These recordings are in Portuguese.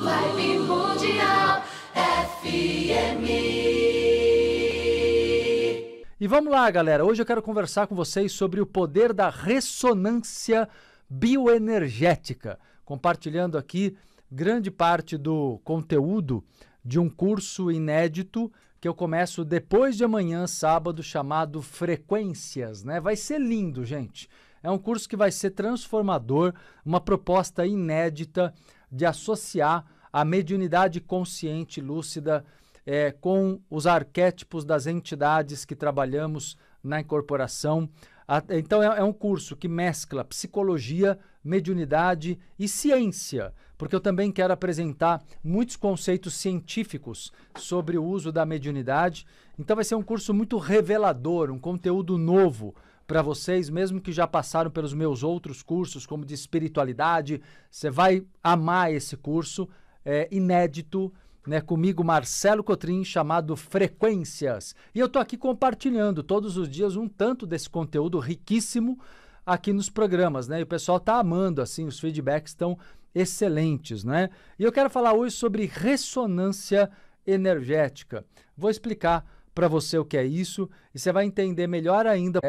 Vibe Mundial FM. E vamos lá, galera. Hoje eu quero conversar com vocês sobre o poder da ressonância bioenergética, compartilhando aqui grande parte do conteúdo de um curso inédito que eu começo depois de amanhã, sábado, chamado Frequências, né? Vai ser lindo, gente. É um curso que vai ser transformador, uma proposta inédita de associar a mediunidade consciente lúcida com os arquétipos das entidades que trabalhamos na incorporação. Então é um curso que mescla psicologia, mediunidade e ciência, porque eu também quero apresentar muitos conceitos científicos sobre o uso da mediunidade. Então vai ser um curso muito revelador, um conteúdo novo para vocês, mesmo que já passaram pelos meus outros cursos, como de espiritualidade. Você vai amar esse curso, inédito, né, comigo, Marcelo Cotrim, chamado Frequências. E eu estou aqui compartilhando todos os dias um tanto desse conteúdo riquíssimo aqui nos programas, né? E o pessoal está amando, assim, os feedbacks estão excelentes, né? E eu quero falar hoje sobre ressonância energética. Vou explicar para você o que é isso e você vai entender melhor ainda,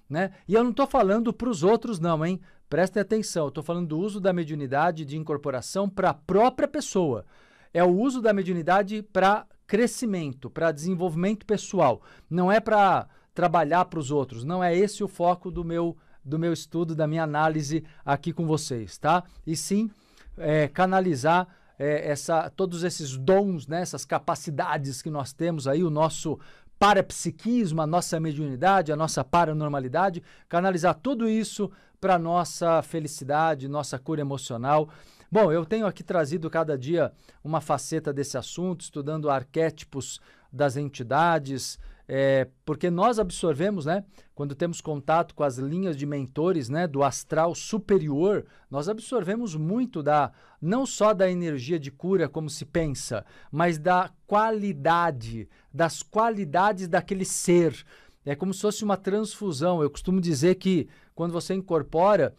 né? E eu não estou falando para os outros não, hein? Prestem atenção, eu estou falando do uso da mediunidade de incorporação para a própria pessoa. É o uso da mediunidade para crescimento, para desenvolvimento pessoal. Não é para trabalhar para os outros. Não é esse o foco do meu estudo, da minha análise aqui com vocês, tá? E sim, canalizar todos esses dons, né, essas capacidades que nós temos aí, o nosso parapsiquismo, a nossa mediunidade, a nossa paranormalidade, canalizar tudo isso para nossa felicidade, nossa cura emocional. Bom, eu tenho aqui trazido cada dia uma faceta desse assunto, estudando arquétipos das entidades, porque nós absorvemos, né, quando temos contato com as linhas de mentores, né, do astral superior, nós absorvemos muito não só da energia de cura como se pensa, mas das qualidades daquele ser. É como se fosse uma transfusão. Eu costumo dizer que quando você incorpora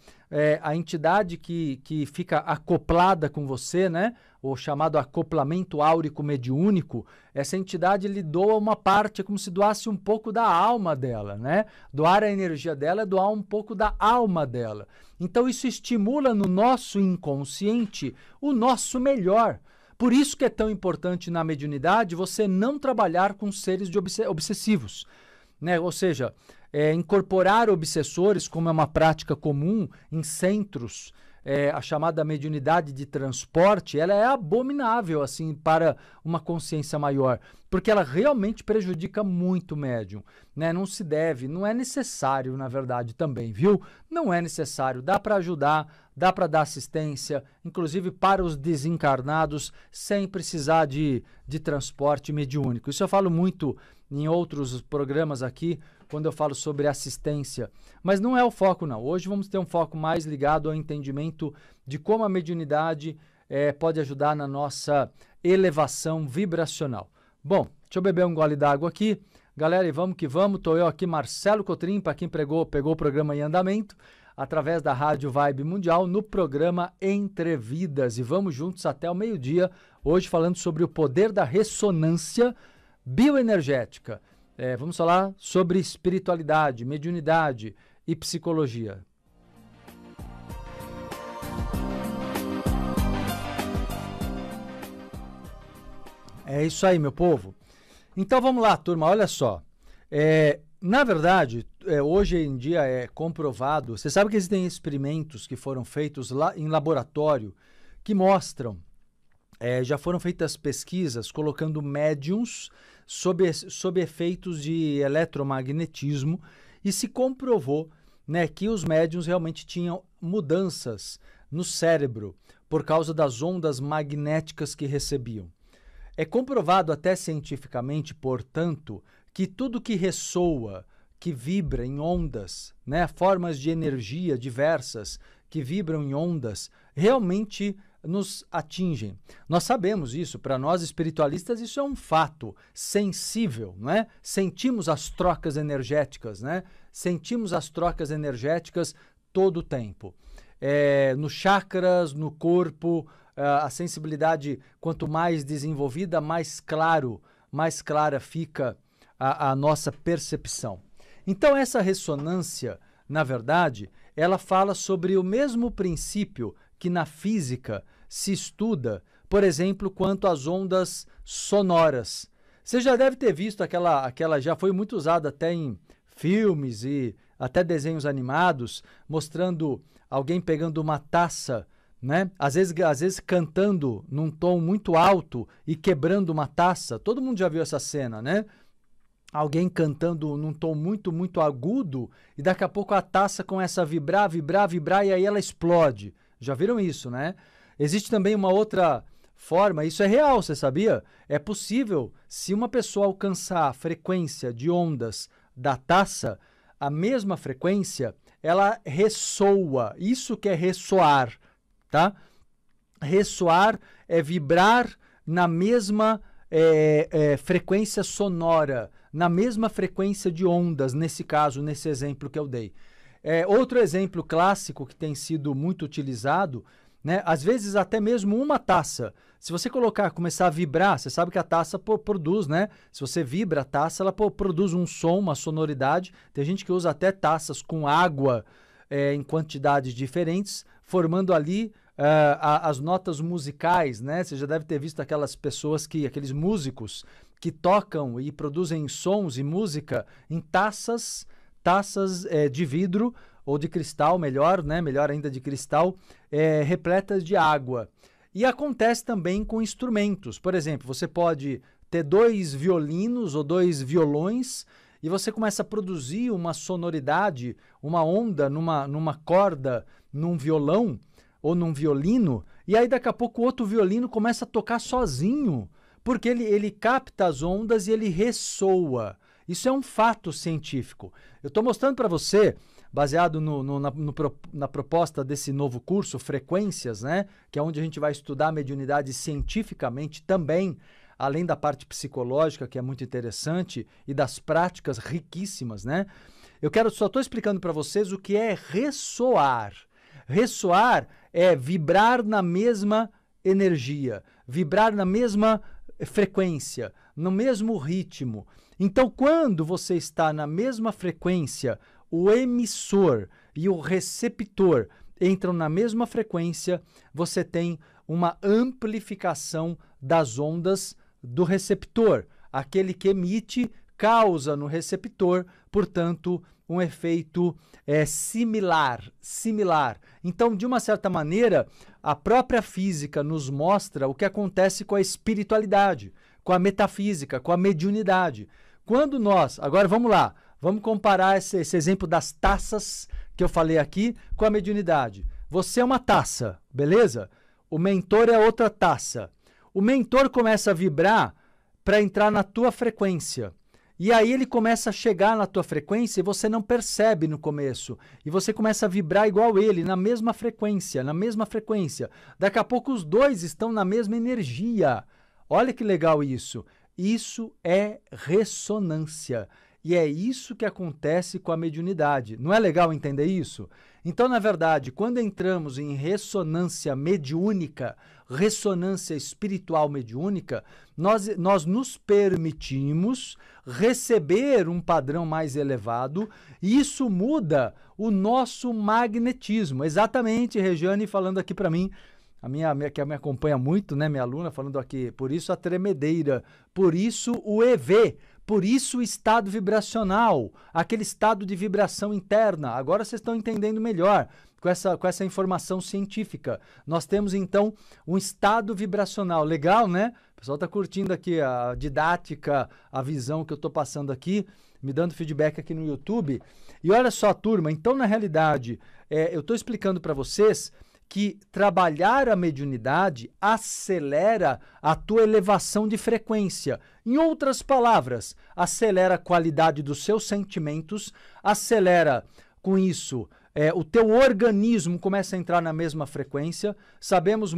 a entidade que fica acoplada com você, né, o chamado acoplamento áurico mediúnico, essa entidade lhe doa uma parte, é como se doasse um pouco da alma dela, né? Doar a energia dela é doar um pouco da alma dela. Então isso estimula no nosso inconsciente o nosso melhor. Por isso que é tão importante na mediunidade você não trabalhar com seres obsessivos. Né? Ou seja, incorporar obsessores, como é uma prática comum em centros, a chamada mediunidade de transporte, ela é abominável assim, para uma consciência maior, porque ela realmente prejudica muito o médium. Né? Não se deve, não é necessário, na verdade, também, viu? Não é necessário, dá para ajudar, dá para dar assistência, inclusive para os desencarnados, sem precisar de transporte mediúnico. Isso eu falo muito em outros programas aqui, quando eu falo sobre assistência. Mas não é o foco, não. Hoje vamos ter um foco mais ligado ao entendimento de como a mediunidade pode ajudar na nossa elevação vibracional. Bom, deixa eu beber um gole d'água aqui. Galera, e vamos que vamos. Estou eu aqui, Marcelo Cotrim, para quem pegou o programa em andamento, através da Rádio Vibe Mundial, no programa Entre Vidas. E vamos juntos até o meio-dia, hoje falando sobre o poder da ressonância bioenergética. Vamos falar sobre espiritualidade, mediunidade e psicologia. É isso aí, meu povo. Então vamos lá, turma, olha só. Na verdade, hoje em dia é comprovado, você sabe que existem experimentos que foram feitos lá em laboratório que mostram, já foram feitas pesquisas colocando médiums sob efeitos de eletromagnetismo e se comprovou, né, que os médiums realmente tinham mudanças no cérebro por causa das ondas magnéticas que recebiam. É comprovado até cientificamente, portanto, que tudo que ressoa, que vibra em ondas, né, formas de energia diversas que vibram em ondas, realmente nos atingem. Nós sabemos isso, para nós espiritualistas isso é um fato sensível, né? Sentimos as trocas energéticas, né? Sentimos as trocas energéticas todo o tempo. Nos chakras, no corpo, a sensibilidade, quanto mais desenvolvida, mais clara fica a nossa percepção. Então, essa ressonância, na verdade, ela fala sobre o mesmo princípio que na física se estuda, por exemplo, quanto às ondas sonoras. Você já deve ter visto aquela já foi muito usada até em filmes e até desenhos animados, mostrando alguém pegando uma taça, né? Às vezes cantando num tom muito alto e quebrando uma taça. Todo mundo já viu essa cena, né? Alguém cantando num tom muito, muito agudo e daqui a pouco a taça começa a vibrar e aí ela explode. Já viram isso, né? Existe também uma outra forma, isso é real, você sabia? É possível, se uma pessoa alcançar a frequência de ondas da taça, a mesma frequência, ela ressoa. Isso que é ressoar, tá? Ressoar é vibrar na mesma frequência sonora, na mesma frequência de ondas, nesse caso, nesse exemplo que eu dei. Outro exemplo clássico que tem sido muito utilizado, né? Às vezes até mesmo uma taça. Se você começar a vibrar, você sabe que a taça produz, né? Se você vibra a taça, ela produz um som, uma sonoridade. Tem gente que usa até taças com água em quantidades diferentes, formando ali as notas musicais, né? Você já deve ter visto aquelas pessoas aqueles músicos que tocam e produzem sons e música em taças de vidro ou de cristal, melhor, né? Melhor ainda de cristal, repletas de água. E acontece também com instrumentos. Por exemplo, você pode ter 2 violinos ou 2 violões e você começa a produzir uma sonoridade, uma onda numa corda, num violão ou num violino, e aí daqui a pouco o outro violino começa a tocar sozinho, porque ele capta as ondas e ele ressoa. Isso é um fato científico. Eu estou mostrando para você, baseado na proposta desse novo curso, Frequências, né? Que é onde a gente vai estudar a mediunidade cientificamente também, além da parte psicológica, que é muito interessante, e das práticas riquíssimas, né? Só estou explicando para vocês o que é ressoar. Ressoar é vibrar na mesma energia, vibrar na mesma frequência, no mesmo ritmo. Então, quando você está na mesma frequência, o emissor e o receptor entram na mesma frequência, você tem uma amplificação das ondas do receptor. Aquele que emite causa no receptor, portanto, um efeito similar. Então, de uma certa maneira, a própria física nos mostra o que acontece com a espiritualidade, com a metafísica, com a mediunidade. Quando agora vamos lá, vamos comparar esse exemplo das taças que eu falei aqui com a mediunidade. Você é uma taça, beleza? O mentor é outra taça. O mentor começa a vibrar para entrar na tua frequência. E aí ele começa a chegar na tua frequência e você não percebe no começo. E você começa a vibrar igual ele, na mesma frequência. Daqui a pouco os dois estão na mesma energia. Olha que legal isso. Isso é ressonância. E é isso que acontece com a mediunidade. Não é legal entender isso? Então, na verdade, quando entramos em ressonância mediúnica, ressonância espiritual mediúnica, nós nos permitimos receber um padrão mais elevado e isso muda o nosso magnetismo. Exatamente, Regiane falando aqui para mim, que me acompanha muito, né, minha aluna, falando aqui, por isso a tremedeira, por isso o EV, por isso o estado vibracional, aquele estado de vibração interna. Agora vocês estão entendendo melhor com essa informação científica. Nós temos, então, um estado vibracional. Legal, né? O pessoal está curtindo aqui a didática, a visão que eu estou passando aqui, me dando feedback aqui no YouTube. E olha só, turma, então, na realidade, eu estou explicando para vocês que trabalhar a mediunidade acelera a tua elevação de frequência. Em outras palavras, acelera a qualidade dos seus sentimentos, acelera com isso o teu organismo começa a entrar na mesma frequência. Sabemos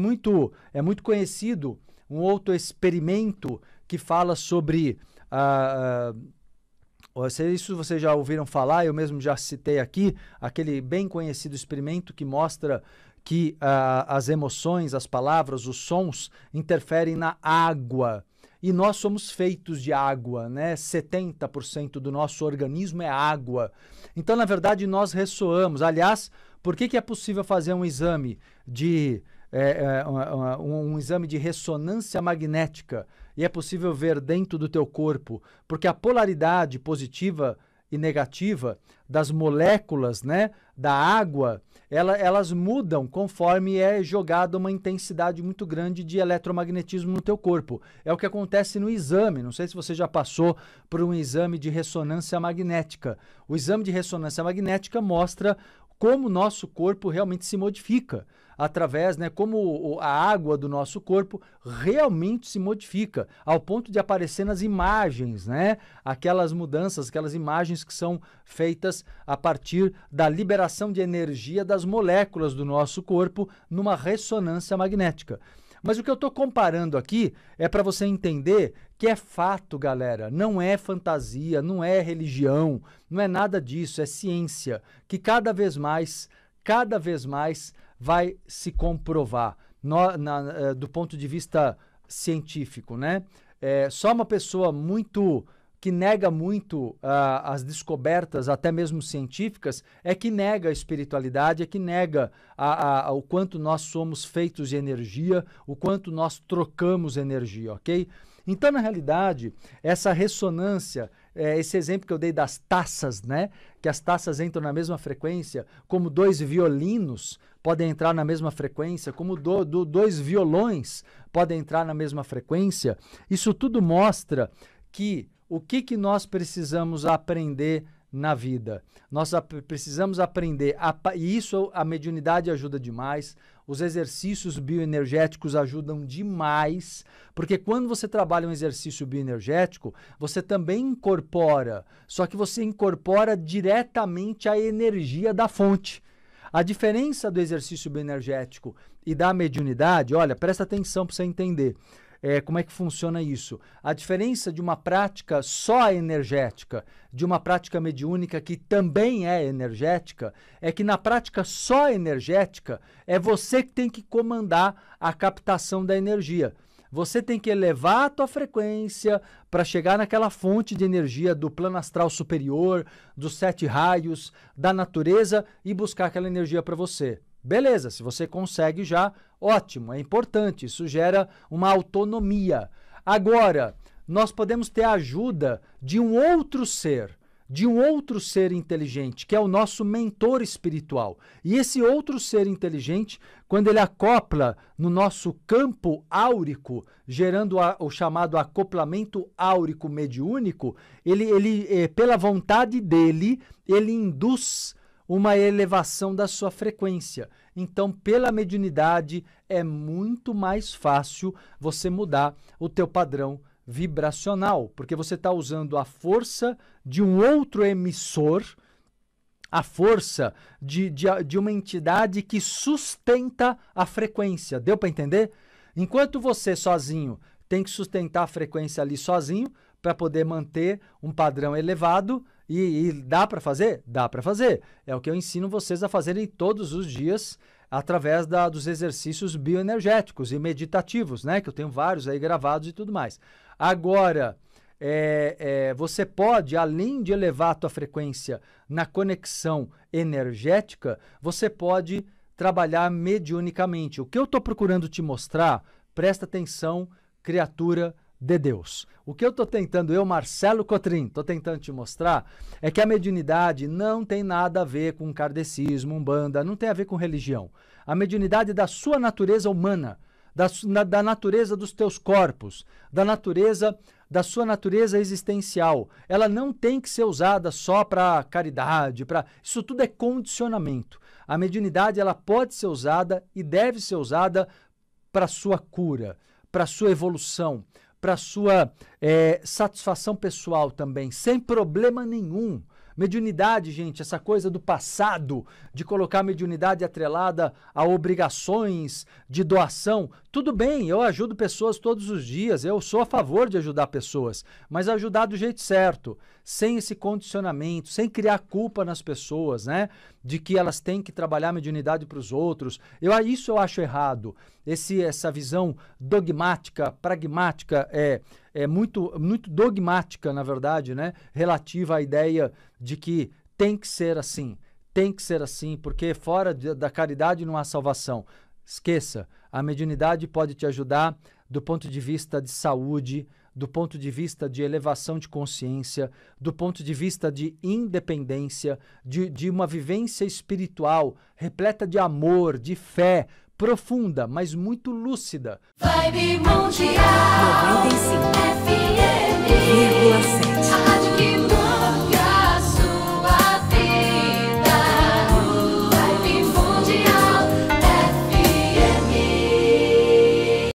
é muito conhecido um outro experimento que fala sobre isso vocês já ouviram falar, eu mesmo já citei aqui, aquele bem conhecido experimento que mostra que as emoções, as palavras, os sons interferem na água. E nós somos feitos de água, né? 70% do nosso organismo é água. Então, na verdade, nós ressoamos. Aliás, por que é possível fazer um exame de um exame de ressonância magnética e é possível ver dentro do teu corpo? Porque a polaridade positiva e negativa das moléculas, né, da água, elas mudam conforme é jogada uma intensidade muito grande de eletromagnetismo no teu corpo. É o que acontece no exame. Não sei se você já passou por um exame de ressonância magnética. O exame de ressonância magnética mostra como o nosso corpo realmente se modifica através, né, como a água do nosso corpo realmente se modifica, ao ponto de aparecer nas imagens, né, aquelas mudanças, aquelas imagens que são feitas a partir da liberação de energia das moléculas do nosso corpo numa ressonância magnética. Mas o que eu estou comparando aqui é para você entender que é fato, galera, não é fantasia, não é religião, não é nada disso, é ciência, que cada vez mais vai se comprovar do ponto de vista científico, né? Só uma pessoa que nega muito as descobertas, até mesmo científicas, é que nega a espiritualidade, é que nega o quanto nós somos feitos de energia, o quanto nós trocamos energia, ok? Então, na realidade, essa ressonância, esse exemplo que eu dei das taças, né? Que as taças entram na mesma frequência, como dois violinos podem entrar na mesma frequência, como dois violões podem entrar na mesma frequência. Isso tudo mostra que o que nós precisamos aprender na vida. Nós precisamos aprender, e isso a mediunidade ajuda demais, os exercícios bioenergéticos ajudam demais, porque quando você trabalha um exercício bioenergético, você também incorpora, só que você incorpora diretamente a energia da fonte. A diferença do exercício bioenergético e da mediunidade, olha, presta atenção para você entender. Como é que funciona isso? A diferença de uma prática só energética, de uma prática mediúnica que também é energética, é que na prática só energética é você que tem que comandar a captação da energia. Você tem que elevar a tua frequência para chegar naquela fonte de energia do plano astral superior, dos 7 raios, da natureza e buscar aquela energia para você. Beleza, se você consegue já, ótimo, é importante, isso gera uma autonomia. Agora, nós podemos ter a ajuda de um outro ser inteligente, que é o nosso mentor espiritual. E esse outro ser inteligente, quando ele acopla no nosso campo áurico, gerando o chamado acoplamento áurico mediúnico, ele pela vontade dele, ele induz uma elevação da sua frequência. Então, pela mediunidade, é muito mais fácil você mudar o teu padrão vibracional, porque você está usando a força de um outro emissor, a força de uma entidade que sustenta a frequência. Deu para entender? Enquanto você sozinho tem que sustentar a frequência ali sozinho para poder manter um padrão elevado, e dá para fazer? Dá para fazer. É o que eu ensino vocês a fazerem todos os dias através dos exercícios bioenergéticos e meditativos, né? Que eu tenho vários aí gravados e tudo mais. Agora, você pode, além de elevar a tua frequência na conexão energética, você pode trabalhar mediunicamente. O que eu estou procurando te mostrar, presta atenção, criatura de Deus. O que eu estou tentando, Marcelo Cotrim, estou tentando te mostrar é que a mediunidade não tem nada a ver com kardecismo, umbanda, não tem a ver com religião. A mediunidade é da sua natureza humana, da natureza dos teus corpos, da sua natureza existencial. Ela não tem que ser usada só para caridade, isso tudo é condicionamento. A mediunidade ela pode ser usada e deve ser usada para sua cura, para sua evolução, para sua satisfação pessoal também, sem problema nenhum. Mediunidade, gente, essa coisa do passado, de colocar a mediunidade atrelada a obrigações de doação, Tudo bem, eu ajudo pessoas todos os dias, eu sou a favor de ajudar pessoas, mas ajudar do jeito certo, sem esse condicionamento, sem criar culpa nas pessoas, né? De que elas têm que trabalhar a mediunidade para os outros. Isso eu acho errado. Essa visão dogmática, pragmática, é muito, muito dogmática, na verdade, né? Relativa à ideia de que tem que ser assim. Tem que ser assim, porque fora da caridade não há salvação. Esqueça, a mediunidade pode te ajudar do ponto de vista de saúde, do ponto de vista de elevação de consciência, do ponto de vista de independência, de uma vivência espiritual repleta de amor, de fé, profunda, mas muito lúcida. Vibe Mundial 95 FM.